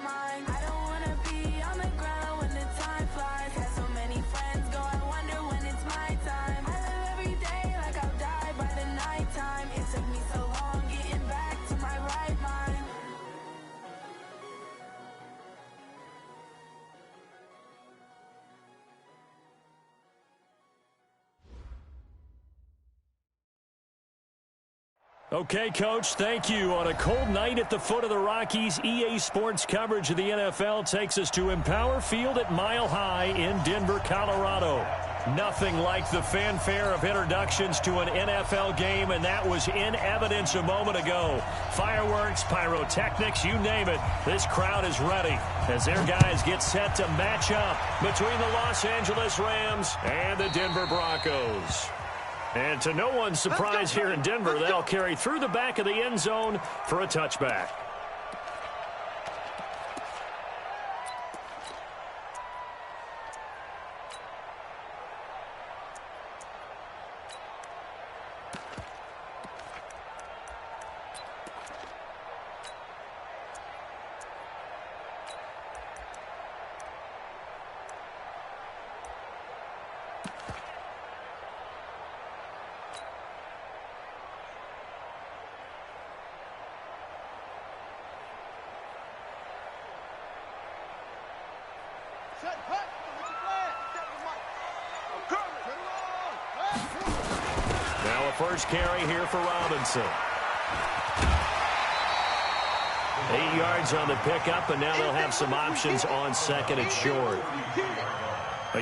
mind. I don't wanna be on the ground when the time flies. Had so many friends go, I wonder when it's my time. I live every day like I'll die by the nighttime. It took me so long getting back to my right mind. Okay, Coach, thank you. On a cold night at the foot of the Rockies, EA Sports coverage of the NFL takes us to Empower Field at Mile High in Denver, Colorado. Nothing like the fanfare of introductions to an NFL game, and that was in evidence a moment ago. Fireworks, pyrotechnics, you name it. This crowd is ready as their guys get set to match up between the Los Angeles Rams and the Denver Broncos. And to no one's surprise here in Denver, they'll carry through the back of the end zone for a touchback. Now a first carry here for Robinson. 8 yards on the pickup, and now they'll have some options on second and short.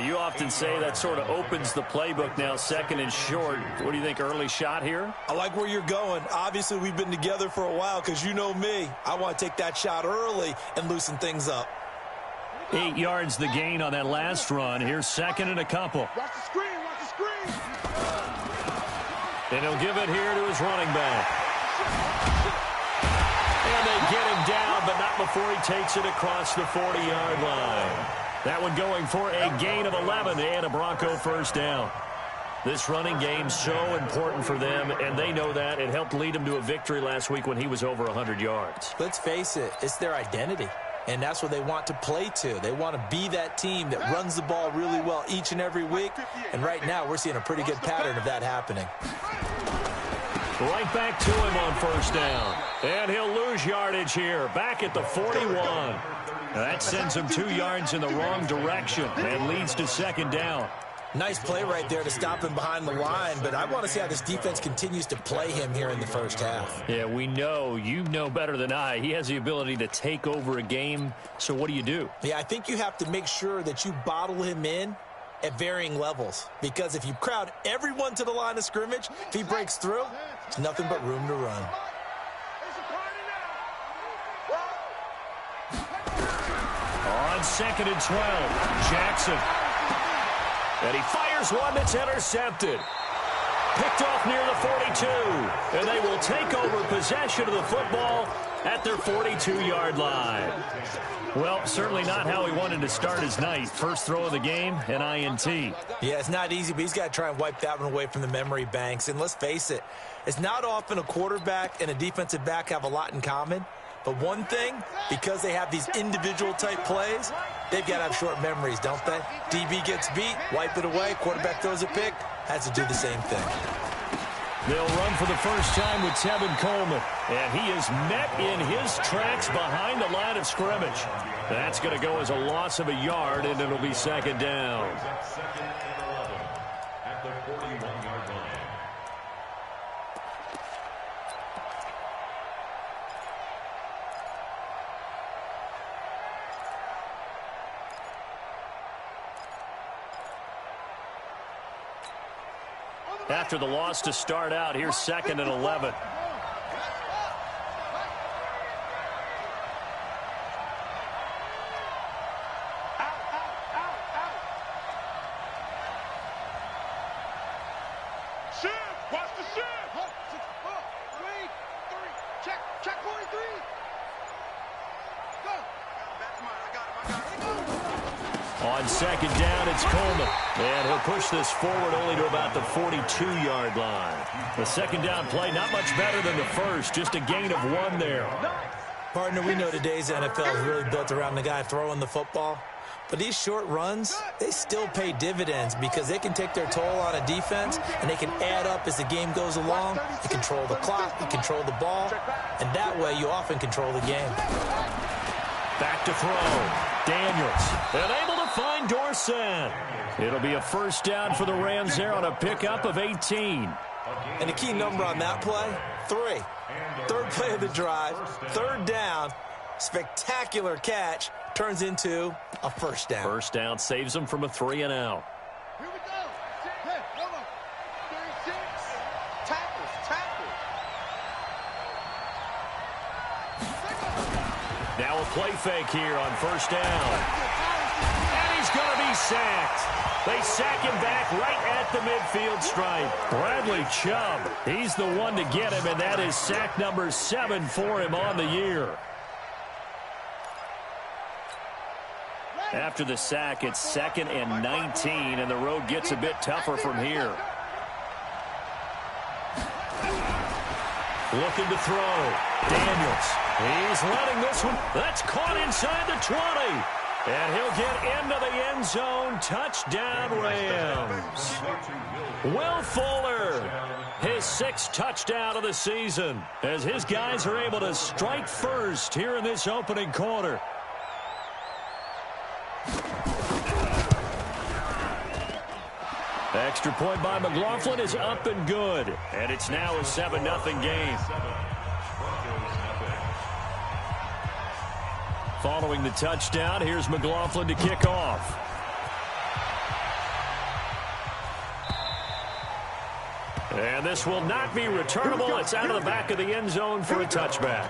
You often say that sort of opens the playbook now, second and short. What do you think, early shot here? I like where you're going. Obviously, we've been together for a while because you know me. I want to take that shot early and loosen things up. 8 yards the gain on that last run. Here's second and a couple. Watch the screen, watch the screen. And he'll give it here to his running back. And they get him down, but not before he takes it across the 40-yard line. That one going for a gain of 11 and a Bronco first down. This running game so important for them, and they know that. It helped lead them to a victory last week when he was over 100 yards. Let's face it, it's their identity. And that's what they want to play to. They want to be that team that runs the ball really well each and every week. And right now, we're seeing a pretty good pattern of that happening. Right back to him on first down. And he'll lose yardage here, back at the 41. That sends him 2 yards in the wrong direction and leads to second down. Nice play right there to stop him behind the line, but I want to see how this defense continues to play him here in the first half. Yeah, we know. You know better than I. He has the ability to take over a game, so what do? Yeah, I think you have to make sure that you bottle him in at varying levels, because if you crowd everyone to the line of scrimmage, if he breaks through, it's nothing but room to run. On second and 12, Jackson. And he fires one that's intercepted. Picked off near the 42. And they will take over possession of the football at their 42-yard line. Well, certainly not how he wanted to start his night. First throw of the game, an INT. Yeah, it's not easy, but he's got to try and wipe that one away from the memory banks. And let's face it, it's not often a quarterback and a defensive back have a lot in common. But one thing, because they have these individual type plays, they've got to have short memories, don't they? DB gets beat, wipe it away, quarterback throws a pick, has to do the same thing. They'll run for the first time with Tevin Coleman, and he is met in his tracks behind the line of scrimmage. That's going to go as a loss of a yard, and it'll be second down. At the 41-yard line. After the loss to start out, here's second and 11. Watch the shift. 3, 3. Check 43. Go. That's mine. I got him. On second down, it's Coleman. And he'll push this forward only to about the 42-yard line. The second down play, not much better than the first. Just a gain of 1 there. Partner, we know today's NFL is really built around the guy throwing the football. But these short runs, they still pay dividends because they can take their toll on a defense and they can add up as the game goes along. You control the clock, you control the ball, and that way you often control the game. Back to throw. Daniels. And able to find Dorsett. It'll be a first down for the Rams there on a pickup of 18. And the key number on that play, 3. Third play of the drive, third down, spectacular catch, turns into a first down. First down saves them from a 3-and-out. Here we go. Hey, hold on. 36. Tackles. Now a play fake here on first down. And he's going to be sacked. They sack him back right at the midfield stripe. Bradley Chubb, he's the one to get him, and that is sack number 7 for him on the year. After the sack, it's 2nd and 19, and the road gets a bit tougher from here. Looking to throw. Daniels. He's letting this one. That's caught inside the 20. And he'll get into the end zone. Touchdown, Rams. Will Fuller, his 6th touchdown of the season, as his guys are able to strike first here in this opening quarter. Extra point by McLaughlin is up and good. And it's now a 7-0 game. Following the touchdown, here's McLaughlin to kick off. And this will not be returnable. It's out of the back of the end zone for a touchback.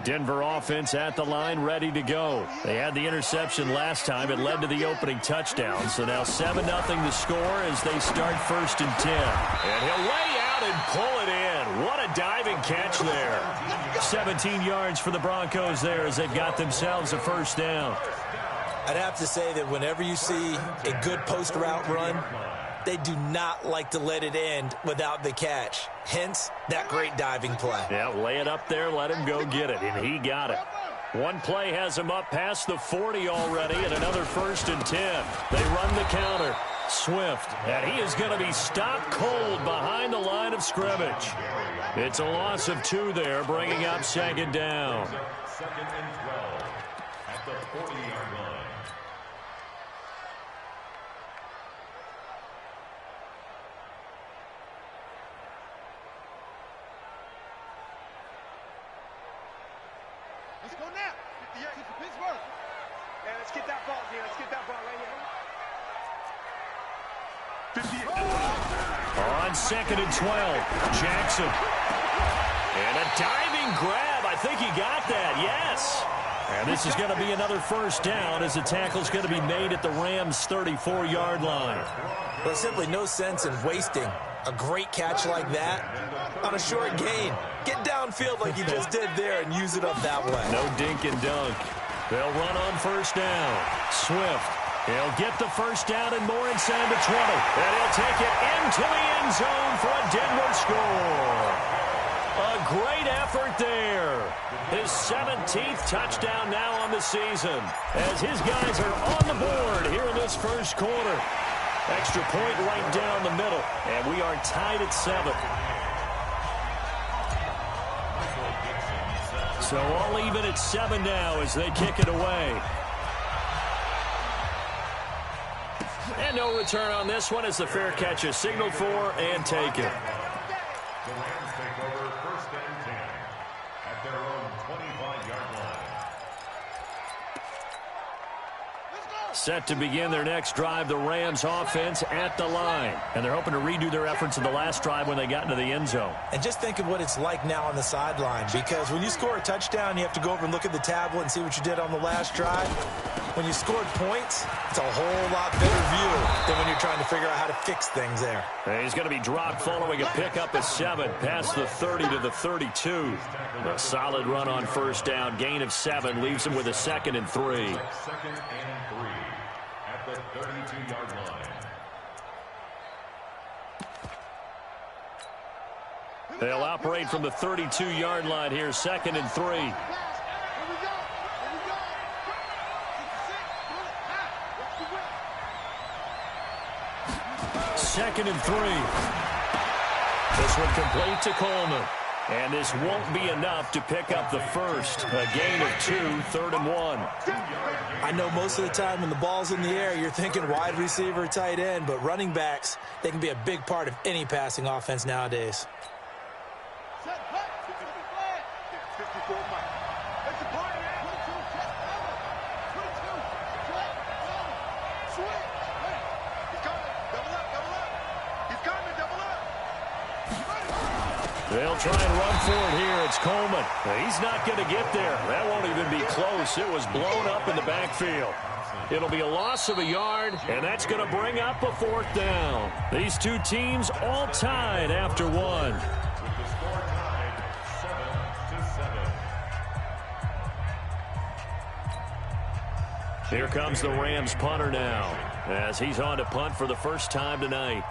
Denver offense at the line, ready to go. They had the interception last time. It led to the opening touchdown. So now 7-0 the score as they start 1st and 10. And he'll lay out and pull it in. What a diving catch there. 17 yards for the Broncos there as they've got themselves a first down. I'd have to say that whenever you see a good post route run, they do not like to let it end without the catch. Hence, that great diving play. Yeah, lay it up there, let him go get it, and he got it. One play has him up past the 40 already, and another 1st and 10. They run the counter. Swift, and he is going to be stopped cold behind the line of scrimmage. It's a loss of 2 there, bringing up 2nd down. 2nd and 12 at the 40-yard line. Let's go now. Yeah, Pittsburgh. Yeah, let's get that ball here. Let's get that ball right here. On 2nd and 12, Jackson. And a diving grab. I think he got that, yes. And this is going to be another first down as the tackle's going to be made at the Rams' 34-yard line. There's simply no sense in wasting a great catch like that on a short gain. Get downfield like you just did there and use it up that way. No dink and dunk. They'll run on first down. Swift. He'll get the first down and more inside the 20. And he'll take it into the end zone for a Denver score. A great effort there. His 17th touchdown now on the season as his guys are on the board here in this first quarter. Extra point right down the middle, and we are tied at 7. So all even at 7 now as they kick it away. And no return on this one as the fair catch is signaled for and taken. The Rams take over 1st and 10 at their own 25-yard line. Set to begin their next drive, the Rams offense at the line. And they're hoping to redo their efforts in the last drive when they got into the end zone. And just think of what it's like now on the sideline, because when you score a touchdown, you have to go over and look at the tablet and see what you did on the last drive. When you scored points, it's a whole lot better view than when you're trying to figure out how to fix things there. And he's going to be dropped following a pickup of 7 past the 30 to the 32. A solid run on first down. Gain of 7 leaves him with a 2nd and 3. 2nd and 3 at the the 32-yard line. They'll operate from the 32-yard line here, 2nd and 3. Second and 3. This one complete to Coleman. And this won't be enough to pick up the first. A gain of 2, 3rd and 1. I know most of the time when the ball's in the air, you're thinking wide receiver, tight end, but running backs, they can be a big part of any passing offense nowadays. They'll try and run for it here. It's Coleman. He's not going to get there. That won't even be close. It was blown up in the backfield. It'll be a loss of a yard, and that's going to bring up a 4th down. These two teams all tied after one. With the score tied 7-7. Here comes the Rams punter now, as he's on to punt for the first time tonight.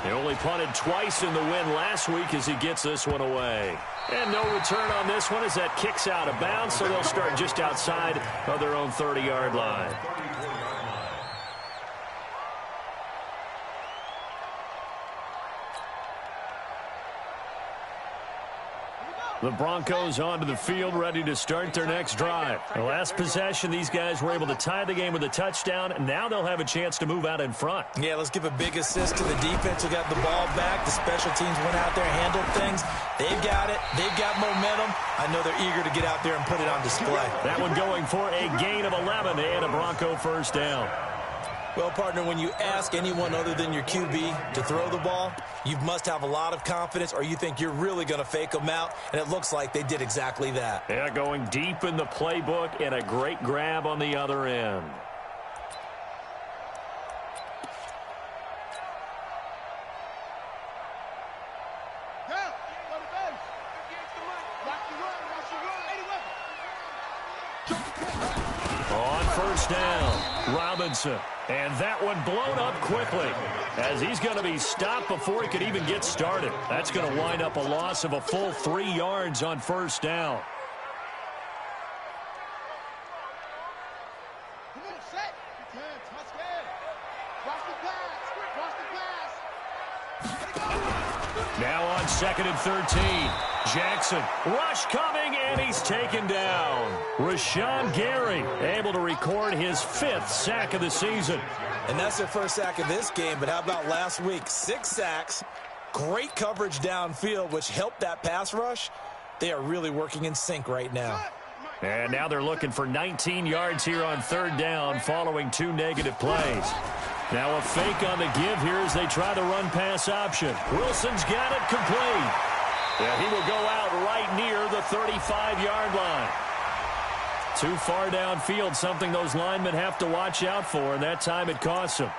He only punted twice in the win last week as he gets this one away. And no return on this one as that kicks out of bounds, so they'll start just outside of their own 30-yard line. The Broncos onto the field, ready to start their next drive. The last possession, these guys were able to tie the game with a touchdown. Now they'll have a chance to move out in front. Yeah, let's give a big assist to the defense who got the ball back. The special teams went out there, handled things. They've got it. They've got momentum. I know they're eager to get out there and put it on display. That one going for a gain of 11 and a Bronco first down. Well, partner, when you ask anyone other than your QB to throw the ball, you must have a lot of confidence or you think you're really going to fake them out, and it looks like they did exactly that. Yeah, going deep in the playbook and a great grab on the other end. On first down, Robinson. And that one blown up quickly as he's going to be stopped before he could even get started. That's going to wind up a loss of a full 3 yards on first down. Now on 2nd and 13. Jackson, rush coming, and he's taken down. Rashawn Gary able to record his 5th sack of the season. And that's their first sack of this game, but how about last week? 6 sacks, great coverage downfield, which helped that pass rush. They are really working in sync right now. And now they're looking for 19 yards here on 3rd down following 2 negative plays. Now a fake on the give here as they try the run-pass option. Wilson's got it complete. And he will go out right near the 35-yard line. Too far downfield, something those linemen have to watch out for, and that time it costs them.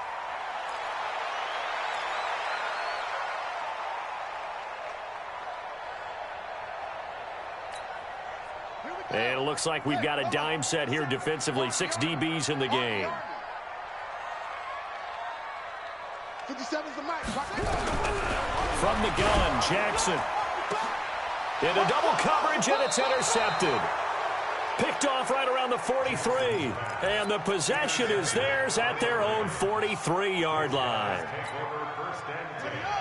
And it looks like we've got a dime set here defensively. 6 DBs in the game. 57's the mic. From the gun, Jackson. Into double coverage, and it's intercepted. Picked off right around the 43. And the possession is theirs at their own 43-yard line.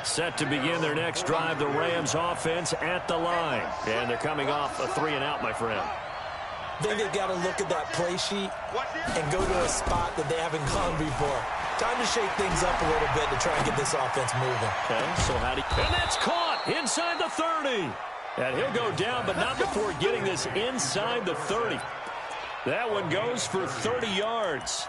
Set to begin their next drive, the Rams offense at the line. And they're coming off a 3-and-out, my friend. I think they've got to look at that play sheet and go to a spot that they haven't gone before. Time to shake things up a little bit to try and get this offense moving. Okay, so how do you... And that's caught inside the 30. And he'll go down, but not before getting this inside the 30. That one goes for 30 yards.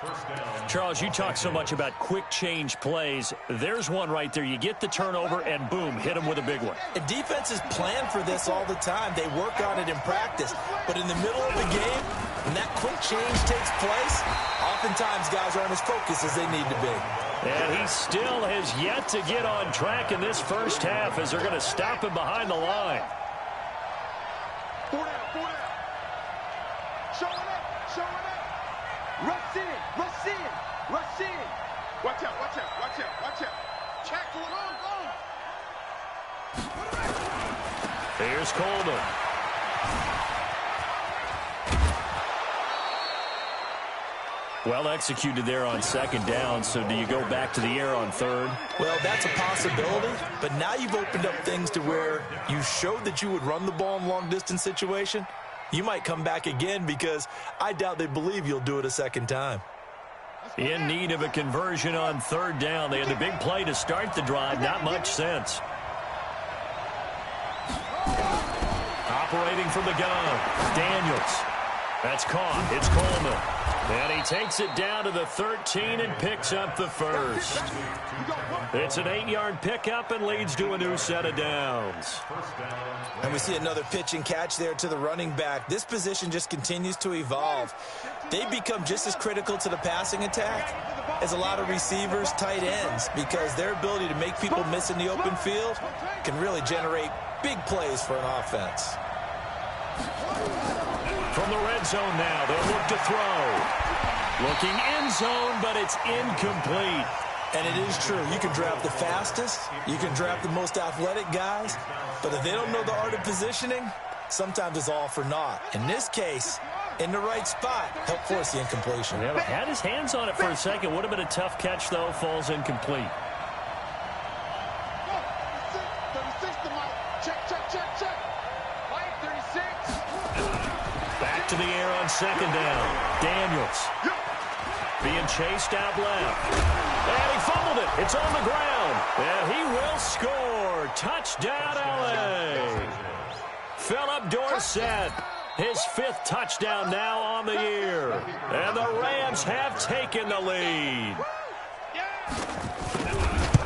Charles, you talk so much about quick change plays. There's one right there. You get the turnover, and boom, hit him with a big one. And defenses plan for this all the time. They work on it in practice. But in the middle of the game, when that quick change takes place, oftentimes guys aren't as focused as they need to be. And he still has yet to get on track in this first half as they're going to stop him behind the line. 4 down, 4 down. Showing up, showing up. Rush in, rush in, rush in. Watch out, watch out, watch out, watch out. Tackle it on. Here's Coleman. Well executed there on second down, so do you go back to the air on third? Well, that's a possibility, but now you've opened up things to where you showed that you would run the ball in long-distance situation. You might come back again because I doubt they believe you'll do it a second time. In need of a conversion on third down. They had the big play to start the drive. Not much sense. Operating from the gun, Daniels. That's caught. It's Coleman. And he takes it down to the 13 and picks up the first. It's an 8-yard pickup and leads to a new set of downs. And we see another pitch and catch there to the running back. This position just continues to evolve. They become just as critical to the passing attack as a lot of receivers, tight ends, because their ability to make people miss in the open field can really generate big plays for an offense. From the red zone now, they'll look to throw. Looking end zone, but it's incomplete. And it is true. You can draft the fastest. You can draft the most athletic guys. But if they don't know the art of positioning, sometimes it's all for naught. In this case, in the right spot, help force the incompletion. Yeah, had his hands on it for a second. Would have been a tough catch, though. Falls incomplete. 36 to Mike. Check. Mike, 36. Back to the air on second down. Daniels. Being chased out left. And he fumbled it. It's on the ground. And he will score. Touchdown, L.A. Philip Dorsett. His 5th touchdown now on the year. And the Rams have taken the lead.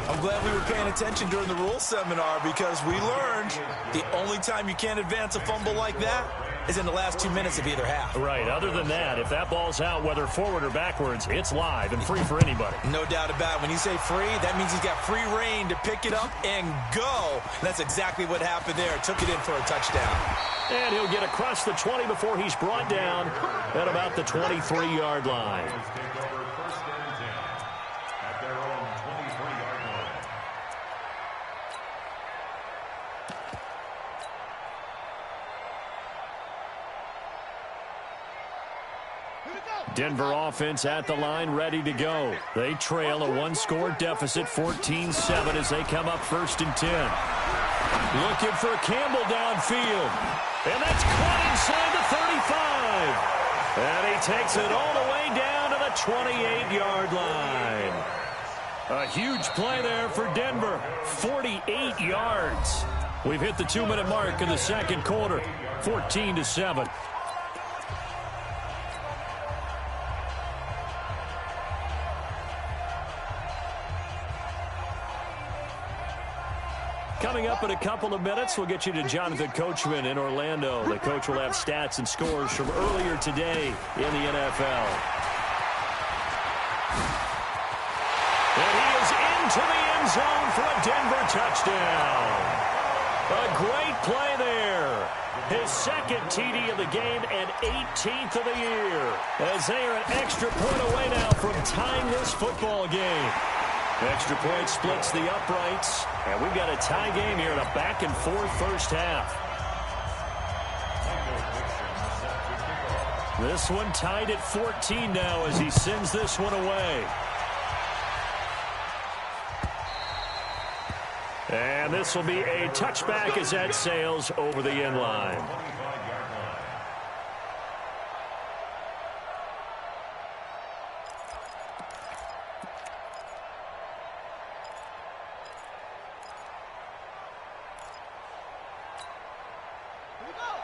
I'm glad we were paying attention during the rules seminar because we learned the only time you can't advance a fumble like that is in the last 2 minutes of either half. Right. Other than that, if that ball's out, whether forward or backwards, it's live and free for anybody. No doubt about it. When you say free, that means he's got free reign to pick it up and go. And that's exactly what happened there. Took it in for a touchdown. And he'll get across the 20 before he's brought down at about the 23-yard line. Denver offense at the line, ready to go. They trail a 1-score deficit, 14-7 as they come up 1st and 10. Looking for Campbell downfield. And that's caught inside the 35. And he takes it all the way down to the 28-yard line. A huge play there for Denver. 48 yards. We've hit the 2-minute mark in the second quarter. 14-7. Coming up in a couple of minutes, we'll get you to Jonathan Coachman in Orlando. The coach will have stats and scores from earlier today in the NFL. And he is into the end zone for a Denver touchdown. A great play there. His 2nd TD of the game and 18th of the year. As they are an extra point away now from tying this football game. Extra point splits the uprights, and we've got a tie game here in a back-and-forth first half. This one tied at 14 now as he sends this one away. And this will be a touchback as that sails over the end line.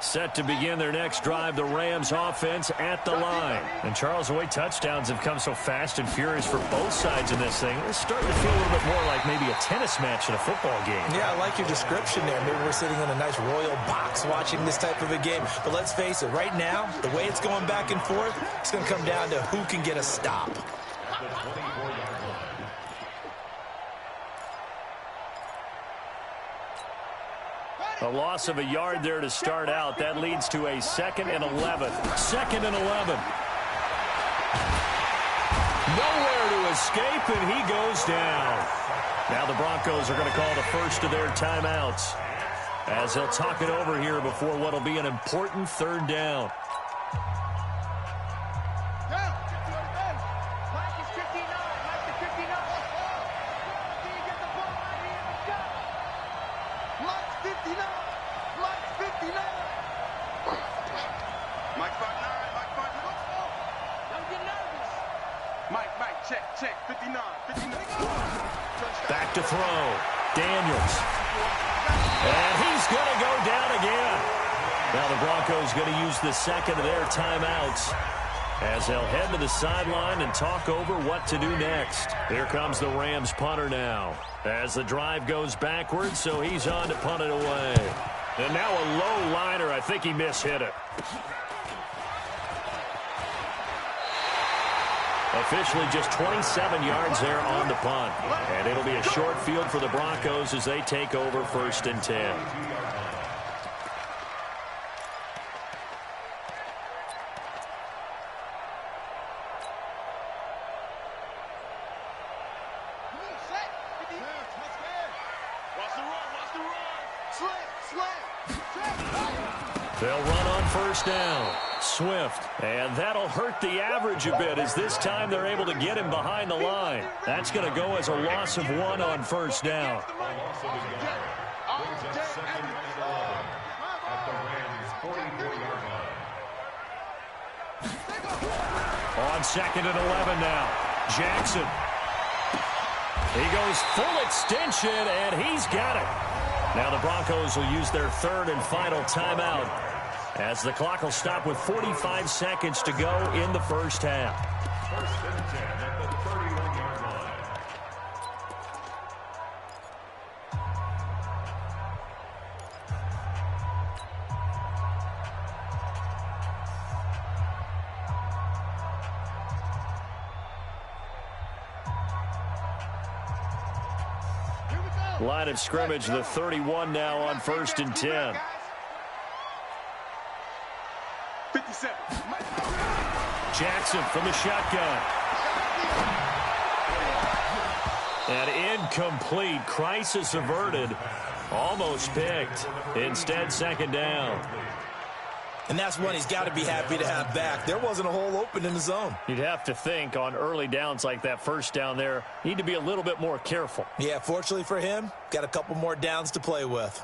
Set to begin their next drive, the Rams offense at the line. And Charles, the way touchdowns have come so fast and furious for both sides in this thing, it's starting to feel a little bit more like maybe a tennis match in a football game. Yeah, I like your description there. Maybe we're sitting in a nice royal box watching this type of a game. But let's face it, right now, the way it's going back and forth, it's going to come down to who can get a stop. A loss of a yard there to start out. That leads to a 2nd and 11. 2nd and 11. Nowhere to escape, and he goes down. Now the Broncos are going to call the first of their timeouts as they'll talk it over here before what will be an important 3rd down. Back to throw. Daniels. And he's going to go down again. Now the Broncos going to use the 2nd of their timeouts as they'll head to the sideline and talk over what to do next. Here comes the Rams punter now as the drive goes backwards, so he's on to punt it away. And now a low liner. I think he mishit it. Officially just 27 yards there on the punt. And it'll be a short field for the Broncos as they take over 1st and 10. They'll run on 1st down. Swift, and that'll hurt the average a bit as this time they're able to get him behind the line. That's going to go as a loss of 1 on 1st down. On 2nd and 11 now. Jackson. He goes full extension, and he's got it. Now the Broncos will use their 3rd and final timeout as the clock will stop with 45 seconds to go in the 1st half. 1st and 10 at the 31-yard line. Line of scrimmage, the 31 now on 1st and 10. 57. Jackson from the shotgun. And incomplete. Crisis averted. Almost picked. Instead, 2nd down. And that's one he's got to be happy to have back. There wasn't a hole open in the zone. You'd have to think on early downs like that 1st down there, need to be a little bit more careful. Yeah, fortunately for him, got a couple more downs to play with.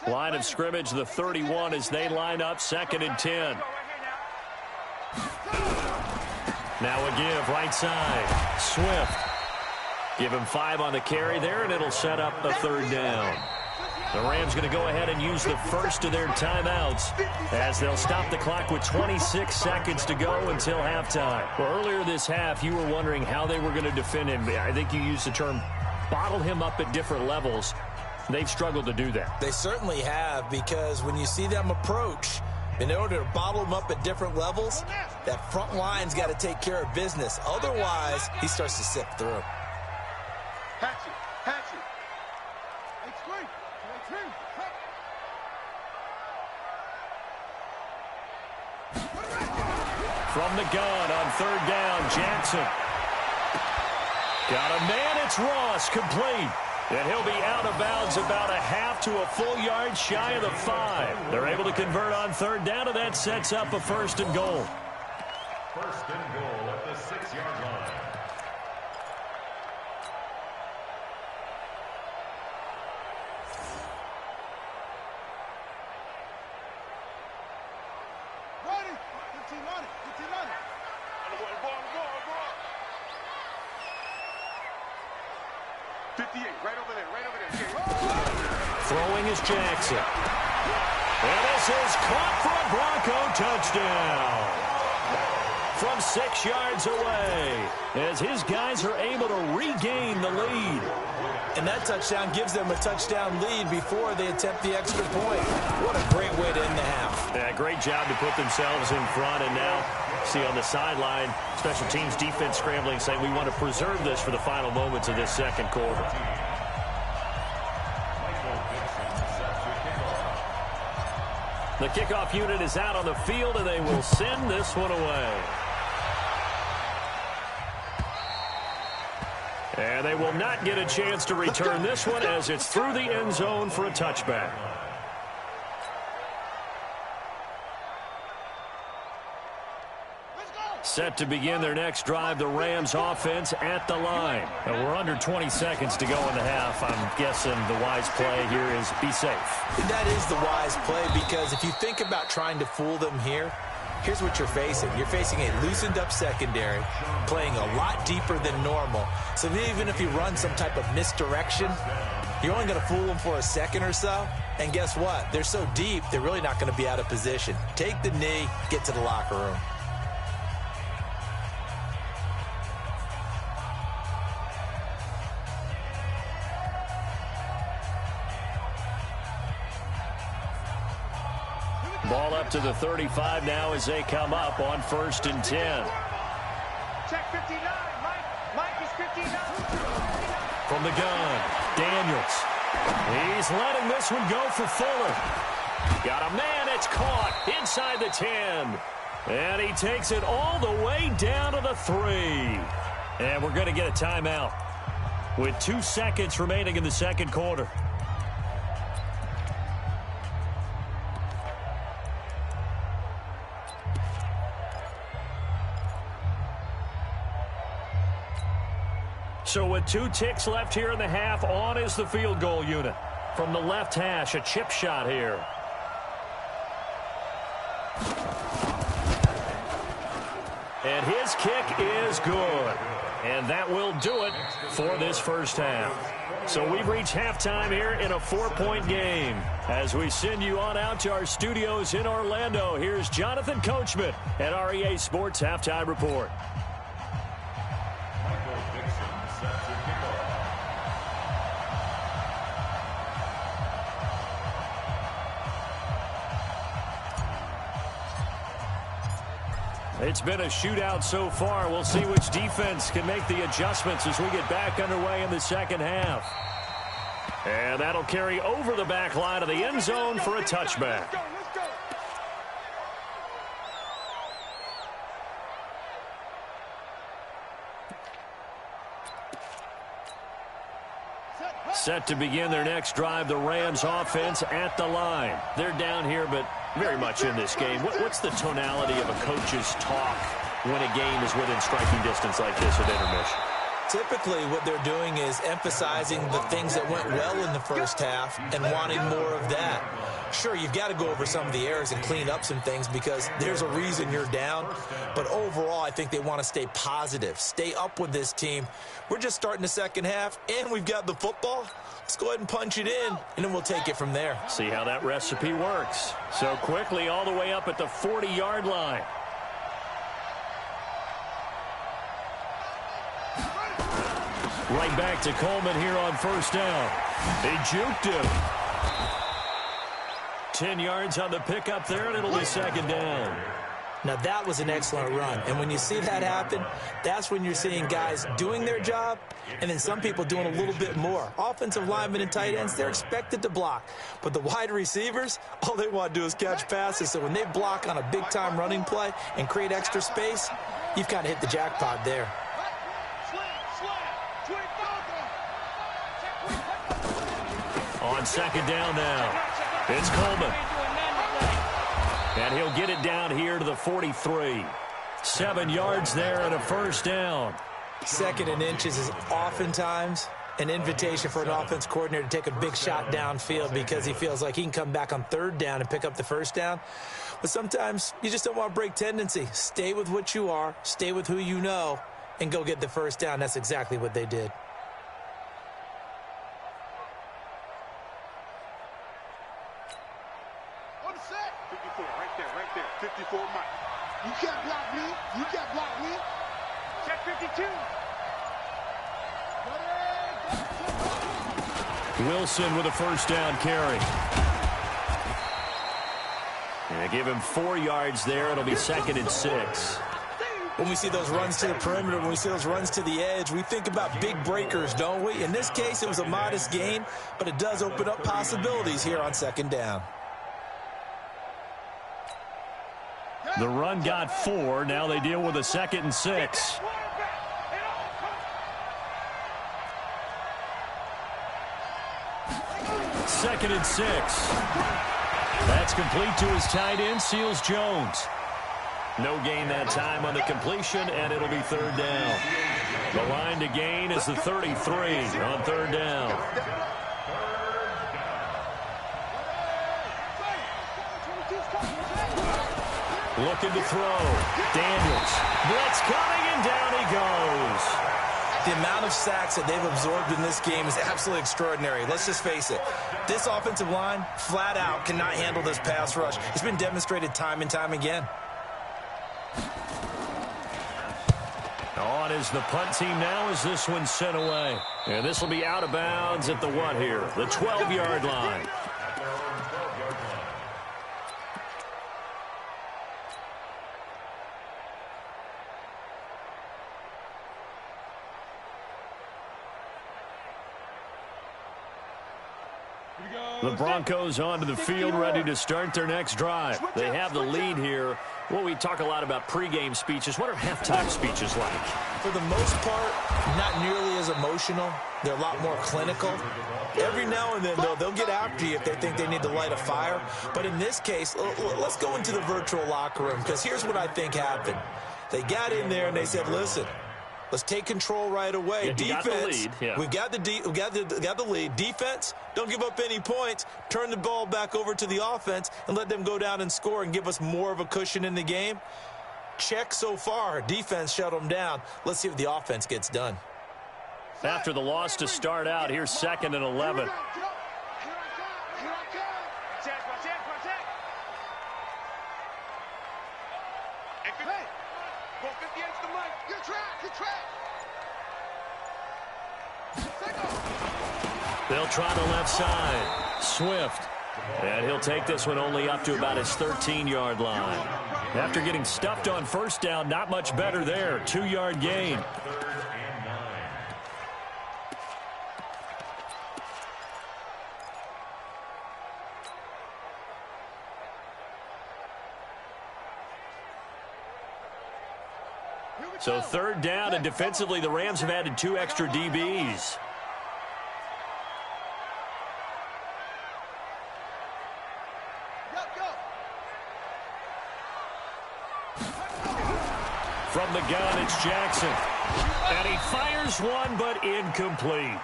Line of scrimmage, the 31 as they line up 2nd and 10. Now a give right side. Swift. Give him 5 on the carry there, and it'll set up the 3rd down. The Rams going to go ahead and use the 1st of their timeouts as they'll stop the clock with 26 seconds to go until halftime. Well, earlier this half, you were wondering how they were going to defend him. I think you used the term bottle him up at different levels. They've struggled to do that. They certainly have, because when you see them approach, in order to bottle them up at different levels, that front line's got to take care of business. Otherwise, he starts to sift through. Hatchet. From the gun on 3rd down, Jackson. Got a man, it's Ross, complete. And he'll be out of bounds about a half to a full yard shy of the 5. They're able to convert on 3rd down, and that sets up a 1st and goal. 1st and goal at the 6-yard line. Ready? 15 on it. 15 on it. Go on. 58, right over there. Throwing is Jackson. And this is caught for a Bronco touchdown. From 6 yards away, as his guys are able to regain the lead. And that touchdown gives them a touchdown lead before they attempt the extra point. What a great way to end the half. Yeah, great job to put themselves in front. And now, see on the sideline, special teams defense scrambling, saying we want to preserve this for the final moments of this second quarter. The kickoff unit is out on the field, and they will send this one away. And they will not get a chance to return this one as it's through the end zone for a touchback. Set to begin their next drive, the Rams offense at the line. And we're under 20 seconds to go in the half. I'm guessing the wise play here is be safe. That is the wise play, because if you think about trying to fool them here, here's what you're facing. You're facing a loosened up secondary, playing a lot deeper than normal. So even if you run some type of misdirection, you're only going to fool them for a second or so. And guess what? They're so deep, they're really not going to be out of position. Take the knee, get to the locker room. Ball up to the 35 now as they come up on 1st and 10. Check 59. Mike is 59. From the gun, Daniels. He's letting this one go for Fuller. Got a man, it's caught inside the 10. And he takes it all the way down to the 3. And we're going to get a timeout with 2 seconds remaining in the second quarter. So with 2 ticks left here in the half, on is the field goal unit. From the left hash, a chip shot here. And his kick is good. And that will do it for this first half. So we've reached halftime here in a 4-point game. As we send you on out to our studios in Orlando, here's Jonathan Coachman at our EA Sports Halftime Report. It's been a shootout so far. We'll see which defense can make the adjustments as we get back underway in the second half. And that'll carry over the back line of the end zone for a touchback. Set to begin their next drive, the Rams offense at the line. They're down here, but very much in this game. What's the tonality of a coach's talk when a game is within striking distance like this at intermission? Typically, what they're doing is emphasizing the things that went well in the first half and wanting more of that. Sure, you've got to go over some of the errors and clean up some things because there's a reason you're down. But overall, I think they want to stay positive, stay up with this team. We're just starting the second half, and we've got the football. Let's go ahead and punch it in, and then we'll take it from there. See how that recipe works. So quickly all the way up at the 40-yard line. Right back to Coleman here on first down. They juked him. 10 yards on the pickup there, and it'll be second down. Now, that was an excellent run. And when you see that happen, that's when you're seeing guys doing their job and then some people doing a little bit more. Offensive linemen and tight ends, they're expected to block. But the wide receivers, all they want to do is catch passes. So when they block on a big-time running play and create extra space, you've kind of hit the jackpot there. On second down now, it's Coleman. And he'll get it down here to the 43. 7 yards there and a first down. Second and inches is oftentimes an invitation for an offense coordinator to take a big shot downfield because he feels like he can come back on third down and pick up the first down. But sometimes you just don't want to break tendency. Stay with what you are, stay with who you know, and go get the first down. That's exactly what they did. Right there. 54, Mike. You can't block me. You can't block me. Check 52. Wilson with a first down carry. And give him 4 yards there. It'll be 2nd and 6. When we see those runs to the perimeter, when we see those runs to the edge, we think about big breakers, don't we? In this case, it was a modest gain, but it does open up possibilities here on 2nd down. The run got 4. Now they deal with a 2nd and 6. Second and 6. That's complete to his tight end, Seals Jones. No gain that time on the completion, and it'll be 3rd down. The line to gain is the 33 on 3rd down. Looking to throw. Daniels. Blitz coming, and down he goes. The amount of sacks that they've absorbed in this game is absolutely extraordinary. Let's just face it. This offensive line, flat out, cannot handle this pass rush. It's been demonstrated time and time again. On is the punt team now as this one's sent away. And this will be out of bounds at the what here? The 12-yard line. The Broncos onto the field, ready to start their next drive. They have the lead here. Well, we talk a lot about pregame speeches. What are halftime speeches like? For the most part, not nearly as emotional. They're a lot more clinical. Every now and then, though, they'll get after you if they think they need to light a fire. But in this case, let's go into the virtual locker room, because here's what I think happened. They got in there and they said, listen, let's take control right away. Defense, we've got the lead. Defense, don't give up any points. Turn the ball back over to the offense and let them go down and score and give us more of a cushion in the game. Check so far. Defense shut them down. Let's see if the offense gets done. After the loss to start out, here's 2nd and 11. They'll try the left side. Swift. And he'll take this one only up to about his 13-yard line. After getting stuffed on first down, not much better there. 2-yard gain. So 3rd down, and defensively, the Rams have added 2 extra DBs. From the gun, it's Jackson. And he fires one, but incomplete.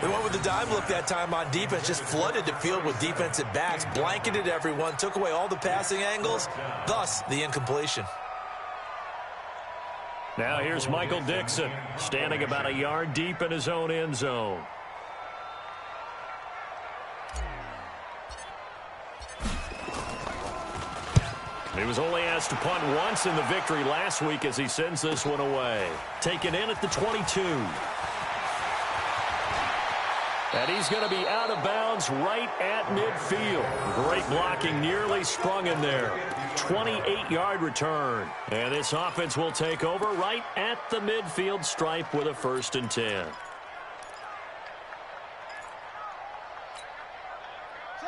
They went with the dime look that time on defense, just flooded the field with defensive backs, blanketed everyone, took away all the passing angles, thus the incompletion. Now here's Michael Dixon, standing about a yard deep in his own end zone. He was only asked to punt once in the victory last week as he sends this one away. Taken in at the 22. And he's going to be out of bounds right at midfield. Great blocking, nearly sprung in there. 28-yard return. And this offense will take over right at the midfield stripe with a 1st and 10.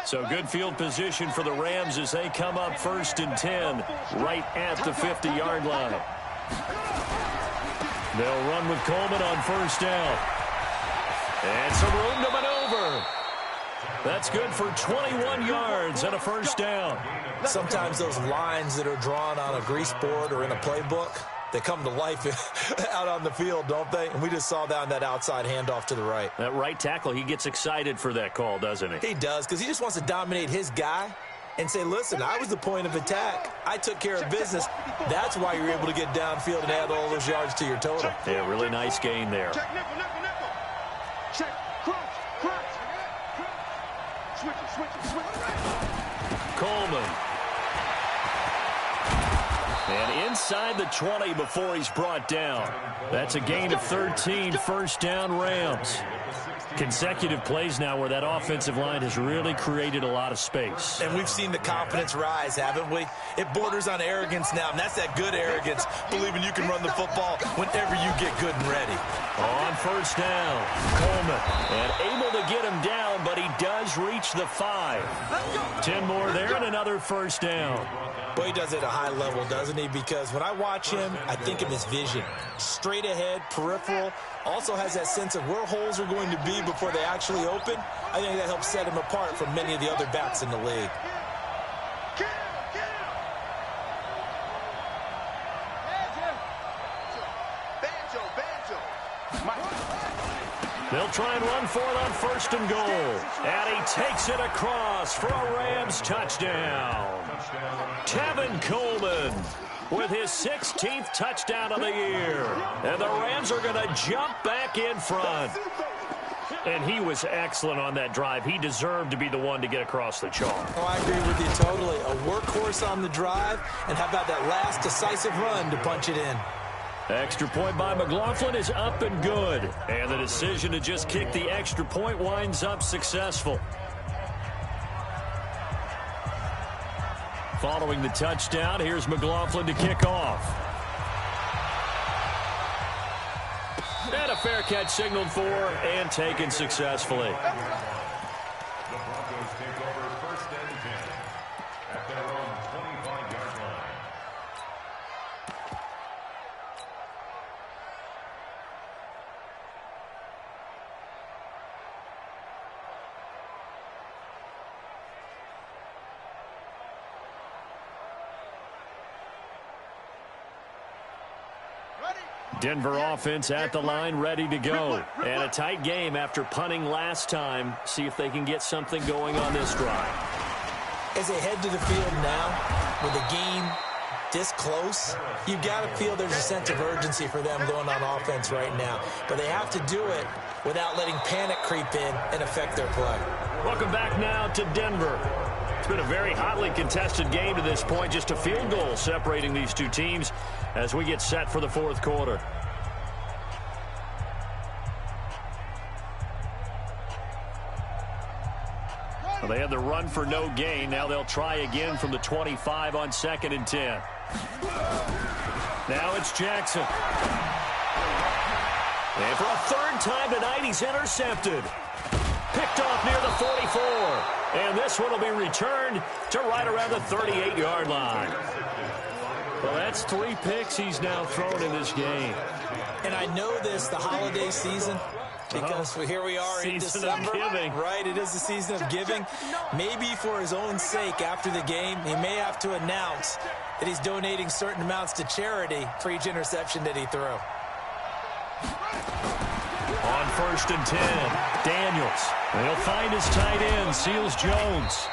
So good field position for the Rams as they come up 1st and 10 right at the 50-yard line. They'll run with Coleman on 1st down. And some room to maneuver. That's good for 21 yards and a 1st down. Sometimes those lines that are drawn on a grease board or in a playbook, they come to life out on the field, don't they? And we just saw that on that outside handoff to the right. That right tackle, he gets excited for that call, doesn't he? He does, because he just wants to dominate his guy and say, listen, I was the point of attack. I took care of business. That's why you're able to get downfield and add all those yards to your total. Yeah, really nice gain there. Check, nickel, nickel, nickel. Check, cross. Switch it. Coleman. And inside the 20 before he's brought down. That's a gain of 13, 1st down Rams. Consecutive plays now where that offensive line has really created a lot of space. And we've seen the confidence rise, haven't we? It borders on arrogance now, and that's that good arrogance, believing you can run the football whenever you get good and ready. On first down, Coleman, and able to get him down, but he does reach the 5. 10 more there and another first down. Boy, he does it at a high level, doesn't he? Because when I watch him, I think of his vision. Straight ahead, peripheral, also has that sense of where holes are going to be before they actually open. I think that helps set him apart from many of the other backs in the league. They'll try and run for it on first and goal. And he takes it across for a Rams touchdown. Tevin Coleman with his 16th touchdown of the year. And the Rams are going to jump back in front. And he was excellent on that drive. He deserved to be the one to get across the chalk. Oh, I agree with you totally. A workhorse on the drive. And how about that last decisive run to punch it in? Extra point by McLaughlin is up and good. And the decision to just kick the extra point winds up successful. Following the touchdown, here's McLaughlin to kick off. And a fair catch signaled for and taken successfully. The Broncos take over first and 10 at their own 25-yard line. Denver offense at the line, ready to go. And a tight game after punting last time. See if they can get something going on this drive. As they head to the field now, with the game this close, you've got to feel there's a sense of urgency for them going on offense right now. But they have to do it without letting panic creep in and affect their play. Welcome back now to Denver. It's been a very hotly contested game to this point. Just a field goal separating these two teams as we get set for the fourth quarter. Well, they had the run for no gain. Now they'll try again from the 25 on 2nd and 10. Now it's Jackson. And for a third time tonight, he's intercepted. Picked off near the 44. And this one will be returned to right around the 38-yard line. Well, that's 3 picks he's now thrown in this game. And I know this, the holiday season, because here we are in December. Season of giving. Right, it is the season of giving. Maybe for his own sake after the game, he may have to announce that he's donating certain amounts to charity for each interception that he threw. On 1st and 10, Daniels. He'll find his tight end, Seals Jones.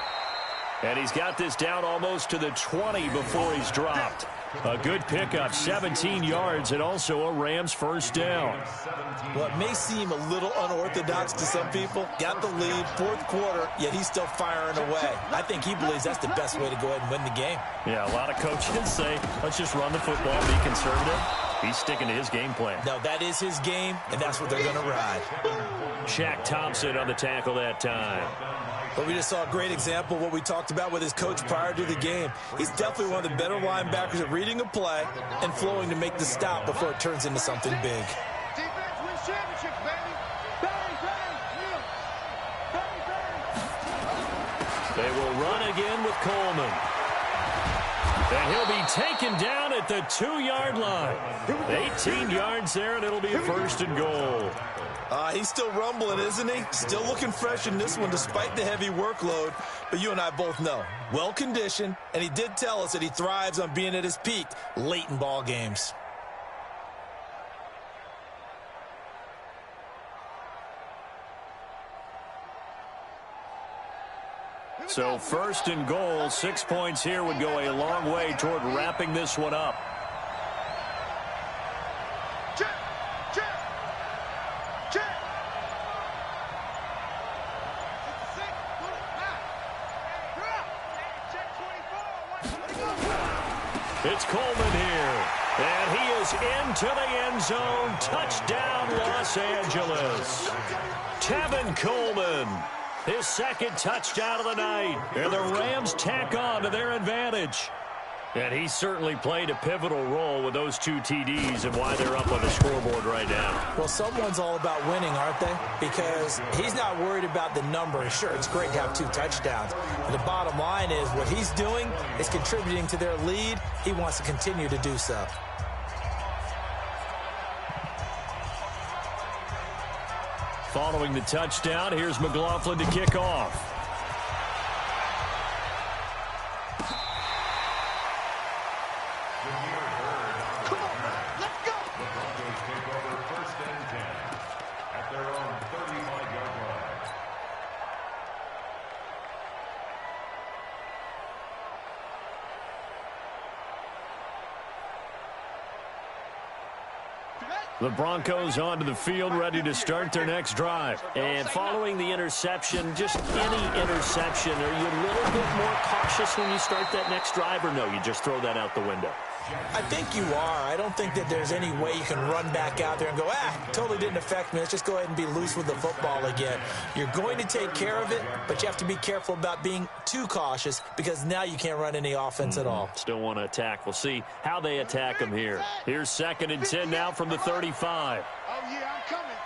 And he's got this down almost to the 20 before he's dropped. A good pickup, 17 yards, and also a Rams first down. Well, it may seem a little unorthodox to some people. Got the lead, fourth quarter, yet he's still firing away. I think he believes that's the best way to go ahead and win the game. Yeah, a lot of coaches say, let's just run the football, be conservative. He's sticking to his game plan. No, that is his game, and that's what they're going to ride. Shaq Thompson on the tackle that time. But we just saw a great example of what we talked about with his coach prior to the game. He's definitely one of the better linebackers at reading a play and flowing to make the stop before it turns into something big. Defense wins championships, baby. Bang, bang, bang, bang. They will run again with Coleman. And he'll be taken down at the 2-yard line. 18 yards there, and it'll be a first and goal. He's still rumbling, isn't he? Still looking fresh in this one despite the heavy workload. But you and I both know, well-conditioned, and he did tell us that he thrives on being at his peak late in ball games. So first and goal, 6 points here would go a long way toward wrapping this one up. It's Coleman here, and he goes into the end zone. Touchdown, Los Angeles. Tevin Coleman, his second touchdown of the night. And the Rams tack on to their advantage. And he certainly played a pivotal role with those 2 TDs and why they're up on the scoreboard right now. Well, someone's all about winning, aren't they? Because he's not worried about the number. Sure, it's great to have 2 touchdowns. But the bottom line is what he's doing is contributing to their lead. He wants to continue to do so. Following the touchdown, here's McLaughlin to kick off. The Broncos onto the field, ready to start their next drive. And following the interception, just any interception, are you a little bit more cautious when you start that next drive, or no, you just throw that out the window? I think you are. I don't think that there's any way you can run back out there and go, totally didn't affect me. Let's just go ahead and be loose with the football again. You're going to take care of it, but you have to be careful about being too cautious because now you can't run any offense at all. Still want to attack. We'll see how they attack them here. Here's 2nd and 10 now from the 35. Oh, yeah, I'm coming.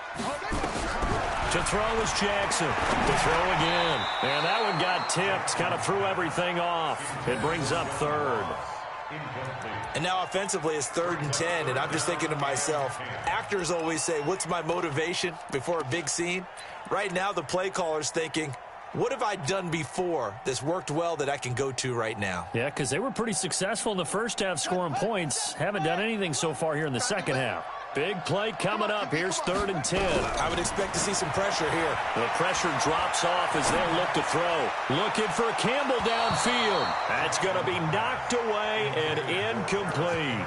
To throw is Jackson. To throw again. And that one got tipped. Kind of threw everything off. It brings up 3rd. And now offensively it's 3rd and 10, and I'm just thinking to myself, actors always say, what's my motivation before a big scene? Right now the play caller's thinking, what have I done before that's worked well that I can go to right now? Yeah, because they were pretty successful in the first half scoring points. Haven't done anything so far here in the second half. Big play coming up. Here's 3rd and 10. I would expect to see some pressure here. The pressure drops off as they look to throw. Looking for Campbell downfield. That's going to be knocked away and incomplete.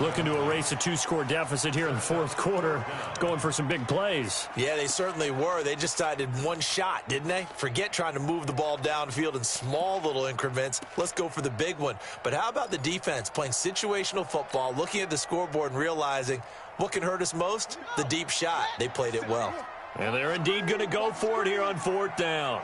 Looking to erase a 2-score deficit here in the 4th quarter. Going for some big plays. Yeah, they certainly were. They just decided one shot, didn't they? Forget trying to move the ball downfield in small little increments. Let's go for the big one. But how about the defense playing situational football, looking at the scoreboard and realizing what can hurt us most? The deep shot. They played it well. And they're indeed going to go for it here on 4th down.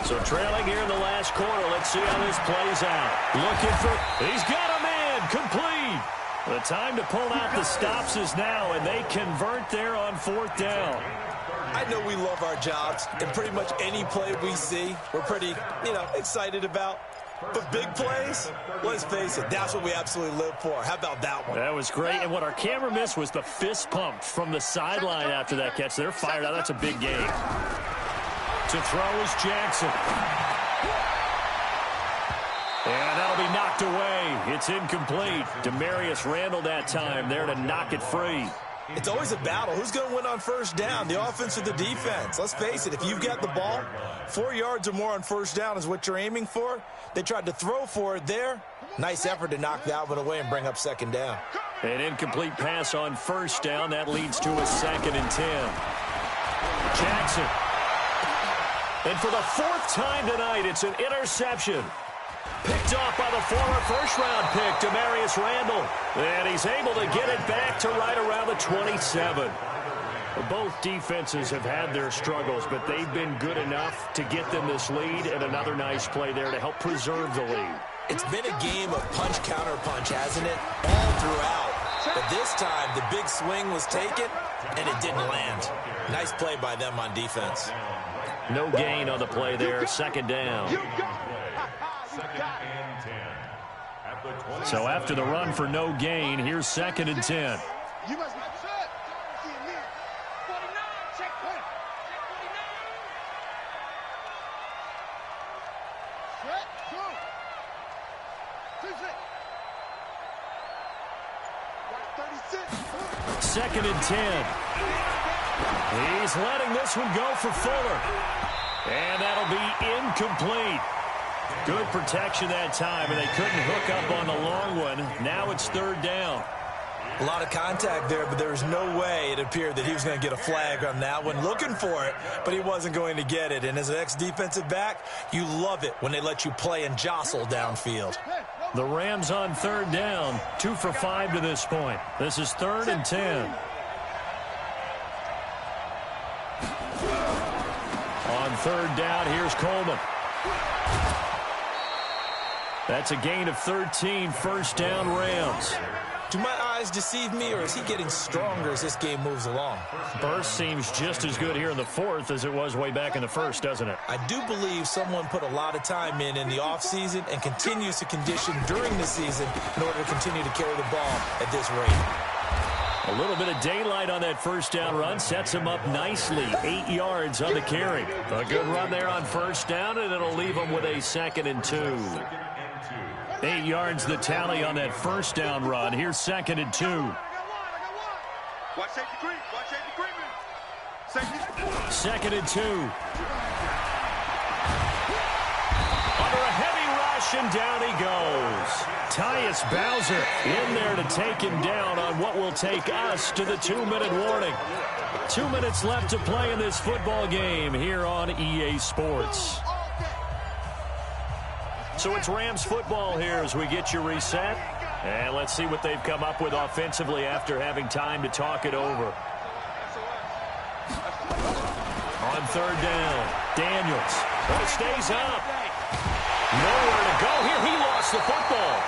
So trailing here in the last quarter. Let's see how this plays out. Looking for, he's got a man, complete. The time to pull out the stops is now, and they convert there on 4th down. I know we love our jobs, and pretty much any play we see, we're pretty, excited about. But big plays, let's face it, that's what we absolutely live for. How about that one? That was great, and what our camera missed was the fist pump from the sideline after that catch. They're fired out. That's a big game. To throw is Jackson. And that'll be knocked away. It's incomplete. Demarius Randall that time there to knock it free. It's always a battle. Who's going to win on 1st down, the offense or the defense? Let's face it, if you've got the ball, 4 yards or more on 1st down is what you're aiming for. They tried to throw for it there. Nice effort to knock that one away and bring up 2nd down. An incomplete pass on 1st down. That leads to a 2nd and 10. Jackson. And for the 4th time tonight, it's an interception. Picked off by the former first-round pick, Demarius Randall. And he's able to get it back to right around the 27. Both defenses have had their struggles, but they've been good enough to get them this lead, and another nice play there to help preserve the lead. It's been a game of punch-counter-punch, hasn't it? All throughout. But this time, the big swing was taken, and it didn't land. Nice play by them on defense. No gain on the play there, 2nd down. So after the run for no gain, here's 2nd and 10. You must be upset. 49, check 49. Set, go. 36. 2nd and 10. He's letting this one go for Fuller. And that'll be incomplete. Good protection that time, and they couldn't hook up on the long one. Now it's 3rd down. A lot of contact there, but there was no way it appeared that he was going to get a flag on that one. Looking for it, but he wasn't going to get it. And as an ex-defensive back, you love it when they let you play and jostle downfield. Hey, no The Rams on third down, 2 for 5 to this point. This is 3rd and 10. On third down, here's Coleman. That's a gain of 13, first down Rams. Do my eyes deceive me, or is he getting stronger as this game moves along? Burst seems just as good here in the 4th as it was way back in the 1st, doesn't it? I do believe someone put a lot of time in the offseason and continues to condition during the season in order to continue to carry the ball at this rate. A little bit of daylight on that first down run sets him up nicely. 8 yards on the carry. A good run there on first down, and it'll leave him with a 2nd and 2. 8 yards the tally on that first down run. Here's 2nd and 2. Watch safety creep. Watch safety creeping. Safety. 2nd and 2. Under a heavy rush, and down he goes. Tyus Bowser in there to take him down on what will take us to the 2-minute warning. 2 minutes left to play in this football game here on EA Sports. So it's Rams football here as we get you reset. And let's see what they've come up with offensively after having time to talk it over. On third down, Daniels. But it stays up. Nowhere to go here. He lost the football.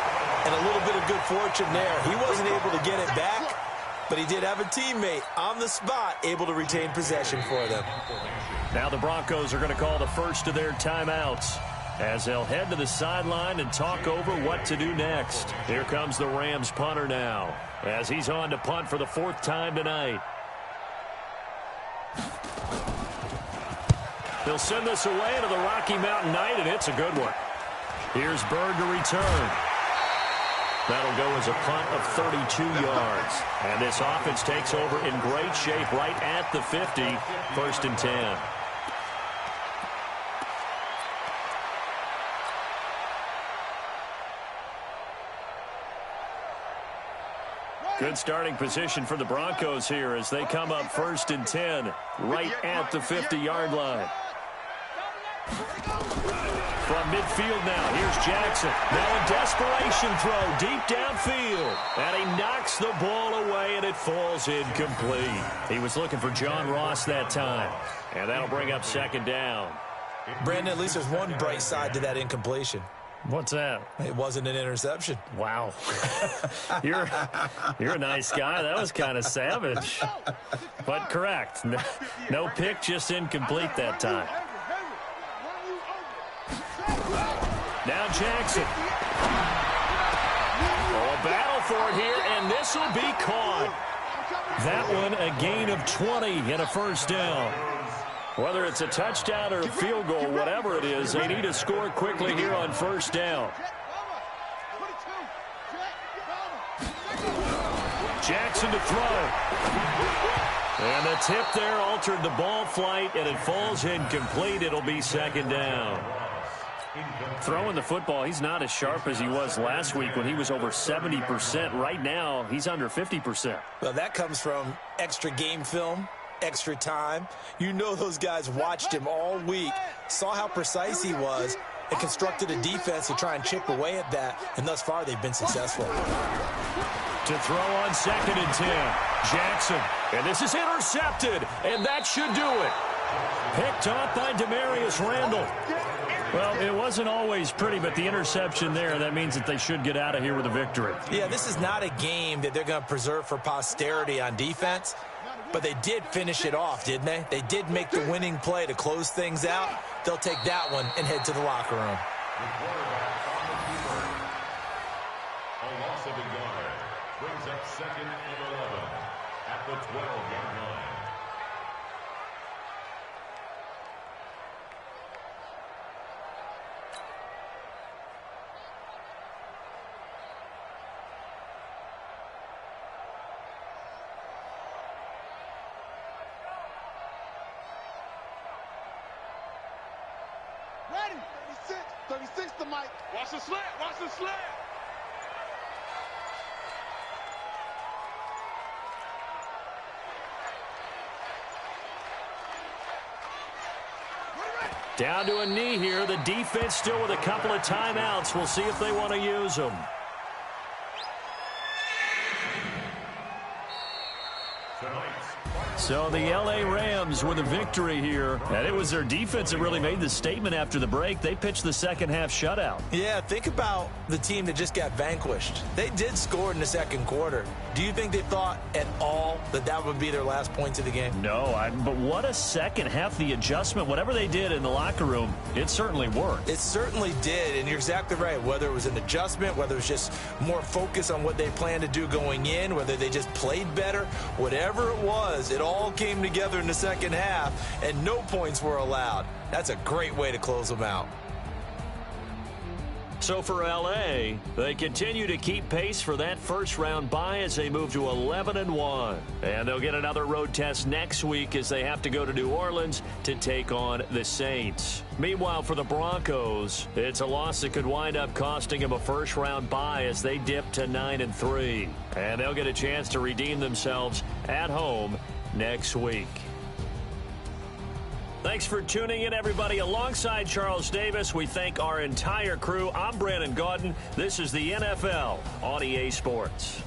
And a little bit of good fortune there. He wasn't able to get it back, but he did have a teammate on the spot able to retain possession for them. Now the Broncos are going to call the first of their timeouts as they'll head to the sideline and talk over what to do next. Here comes the Rams punter now as he's on to punt for the 4th time tonight. He'll send this away to the Rocky Mountain Night, and it's a good one. Here's Bird to return. That'll go as a punt of 32 yards. And this offense takes over in great shape right at the 50, 1st and 10. Good starting position for the Broncos here as they come up 1st and 10, right at the 50-yard line. From midfield now, here's Jackson. Now a desperation throw deep downfield. And he knocks the ball away, and it falls incomplete. He was looking for John Ross that time. And that'll bring up 2nd down. Brandon, at least there's one bright side to that incompletion. What's that? It wasn't an interception. Wow. You're a nice guy. That was kind of savage. But correct. No pick, just incomplete that time. Now Jackson. Oh, a battle for it here, and this will be caught. That one a gain of 20 and a first down. Whether it's a touchdown or a field goal, whatever it is, they need to score quickly here on first down. Jackson to throw. And the tip there altered the ball flight, and it falls incomplete. It'll be 2nd down. Throwing the football, he's not as sharp as he was last week when he was over 70%. Right now, he's under 50%. Well, that comes from extra game film, extra time. You know those guys watched him all week, saw how precise he was, and constructed a defense to try and chip away at that, and thus far they've been successful. To throw on 2nd and 10, Jackson. And this is intercepted, and that should do it. Picked off by Demarius Randall. Well, it wasn't always pretty, but the interception there, that means that they should get out of here with a victory. Yeah, this is not a game that they're going to preserve for posterity on defense, but they did finish it off, didn't they? They did make the winning play to close things out. They'll take that one and head to the locker room. A loss of a yard brings up 2nd and 11 at the 12-yard line. Ready? 36 to Mike. Watch the slant. Watch the slant. Down to a knee here. The defense still with a couple of timeouts. We'll see if they want to use them. So the L.A. Rams with a victory here. And it was their defense that really made the statement after the break. They pitched the second half shutout. Yeah, think about the team that just got vanquished. They did score in the second quarter. Do you think they thought at all that that would be their last points of the game? No, but what a second half. The adjustment, whatever they did in the locker room, it certainly worked. It certainly did, and you're exactly right. Whether it was an adjustment, whether it was just more focus on what they planned to do going in, whether they just played better, whatever it was, it all came together in the second half, and no points were allowed. That's a great way to close them out. So for L.A., they continue to keep pace for that first-round bye as they move to 11-1. And they'll get another road test next week as they have to go to New Orleans to take on the Saints. Meanwhile, for the Broncos, it's a loss that could wind up costing them a first-round bye as they dip to 9-3. And they'll get a chance to redeem themselves at home next week. Thanks for tuning in, everybody. Alongside Charles Davis, we thank our entire crew. I'm Brandon Gaudin. This is the NFL on EA Sports.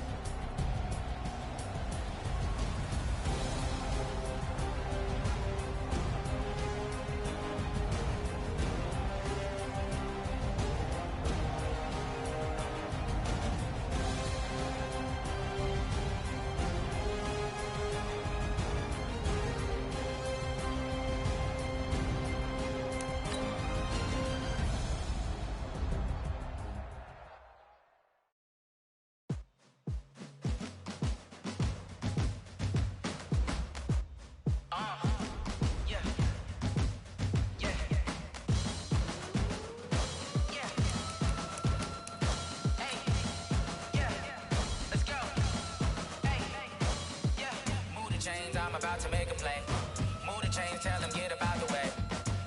I'm about to make a play. Move the chains, tell them get about the way.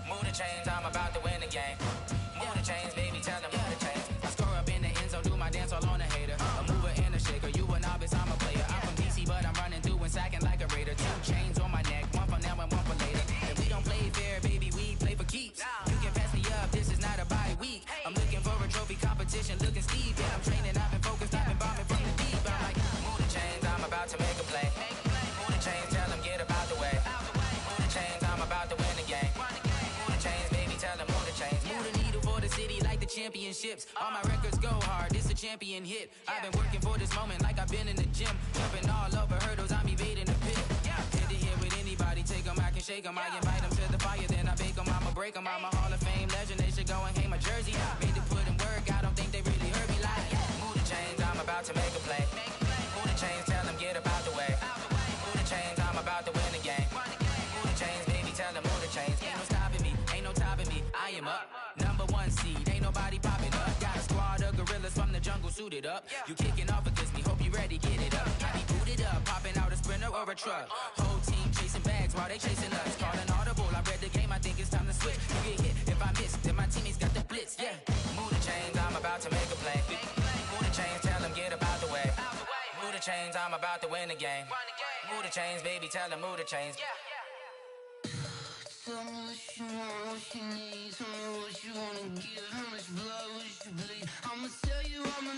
Move the chains, I'm about to win the game. Move the chains, baby, tell them move the chains. I score up in the end zone, do my dance all on a hater. A mover and a shaker, you a novice, I'm a player. I'm from DC, but I'm running through and sacking like a raider. 2 chains on my neck, one for now and one for later. And we don't play fair, baby, we play for keeps. You can pass me up, this is not a bye week. I'm looking for a trophy competition, looking steep. Yeah, I'm training, I've been focused, I've been bombing from the deep. I'm like, move the chains, I'm about to make a play. Move the chains, tell them get about the way. Move the chains, I'm about to win the game. Move the chains, baby, tell them move the chains. Move the needle for the city like the championships. All my records go hard, it's a champion hit. I've been working for this moment like I've been in the gym. Jumping all over hurdles, I'm evading the pit. Hit to hit with anybody, take them, I can shake them. I invite them to the fire, then I bake them, I'ma break them. I'm a Hall of Fame legend, they should go and hang my jersey. Made to put in work, I don't think they really heard me like, move the chains, I'm about to make a play. Move the chains, tell them get about the way. Move the chains, I'm about to win the game. Move the chains, baby, tell them move the chains. Ain't no stopping me, ain't no topping me, I am up. Number 1 seed, ain't nobody popping up. Got a squad of gorillas from the jungle suited up. You kicking off against me, hope you ready, get it up. I be booted up, popping out a sprinter or a truck. Whole team chasing bags while they chasing us. Calling audible, I read the game, I think it's time to switch. You get hit, if I miss, then my teammates got the blitz, yeah. Move the chains, I'm about to make a play. Move the chains, tell them get about the way. Move the chains, I'm about to win the game. Move the chains, baby, tell them move the chains. Tell me what you want, what you need. Tell me what you wanna give. How much blood would you bleed? I'ma tell you I'm a